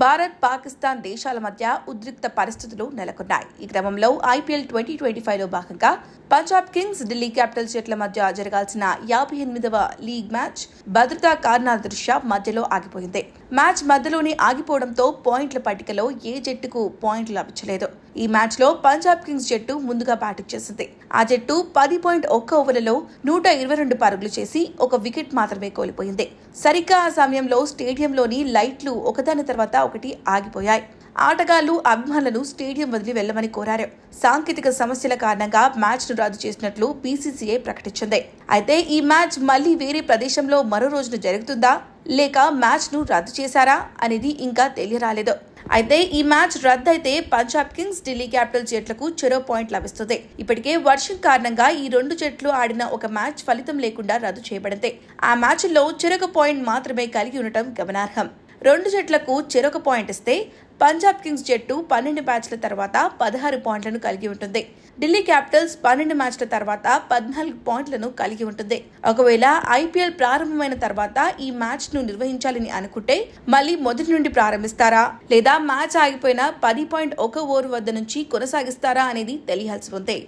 భారత్, పాకిస్తాన్ దేశాల మధ్య ఉద్రిక్త పరిస్థితులు నెలకొన్నాయి. ఈ క్రమంలో ఐపీఎల్ 2025లో భాగంగా పంజాబ్ కింగ్స్, ఢిల్లీ క్యాపిటల్స్ జట్ల మధ్య జరగాల్సిన 58వ లీగ్ మ్యాచ్ భద్రతా కారణాల దృష్ట్యా మధ్యలో ఆగిపోయింది. మ్యాచ్ మధ్యలోనే ఆగిపోవడంతో పాయింట్ల పట్టికలో ఏ జట్టుకు పాయింట్లు లభించలేదు. ఈ మ్యాచ్లో పంజాబ్ కింగ్స్ జట్టు ముందుగా బ్యాటింగ్ చేసింది. ఆ జట్టు 10.1 ఓవర్లలో 122 పరుగులు చేసి ఒక వికెట్ మాత్రమే కోల్పోయింది. సరిగ్గా ఆ సమయంలో స్టేడియంలోని లైట్లు ఒకదాని తర్వాత ఒకటి ఆగిపోయాయి. ఆటగాళ్లు అభిమానులను స్టేడియం వదిలి వెళ్లమని కోరారు. సాంకేతిక సమస్యల కారణంగా మ్యాచ్ ను రద్దు చేసినట్లు బీసీసీఐ ప్రకటించింది. అయితే ఈ మ్యాచ్ మళ్లీ వేరే ప్రదేశంలో మరో రోజున జరుగుతుందా లేక మ్యాచ్ ను రద్దు చేశారా అనేది ఇంకా తెలియరాలేదు. అయితే ఈ మ్యాచ్ రద్దయితే పంజాబ్ కింగ్స్, ఢిల్లీ క్యాపిటల్స్ జట్లకు చెరో పాయింట్ లభిస్తుంది. ఇప్పటికే వర్షం కారణంగా ఈ రెండు జట్లు ఆడిన ఒక మ్యాచ్ ఫలితం లేకుండా రద్దు చేయబడింది. ఆ మ్యాచ్లో చెరొక పాయింట్ మాత్రమే కలిగి ఉండటం గమనార్హం. రెండు జట్లకు చెరొక పాయింట్ ఇస్తే పంజాబ్ కింగ్స్ జట్టు 12 మ్యాచ్ల తర్వాత 16 పాయింట్లను కలిగి ఉంటుంది. ఢిల్లీ క్యాపిటల్స్ 12 మ్యాచ్ల తర్వాత 14 పాయింట్లను కలిగి ఉంటుంది. ఒకవేళ ఐపీఎల్ ప్రారంభమైన తర్వాత ఈ మ్యాచ్ ను నిర్వహించాలని అనుకుంటే మళ్లీ మొదటి నుండి ప్రారంభిస్తారా లేదా మ్యాచ్ ఆగిపోయిన 10.1 ఓవర్ వద్ద నుంచి కొనసాగిస్తారా అనేది తెలియాల్సి ఉంది.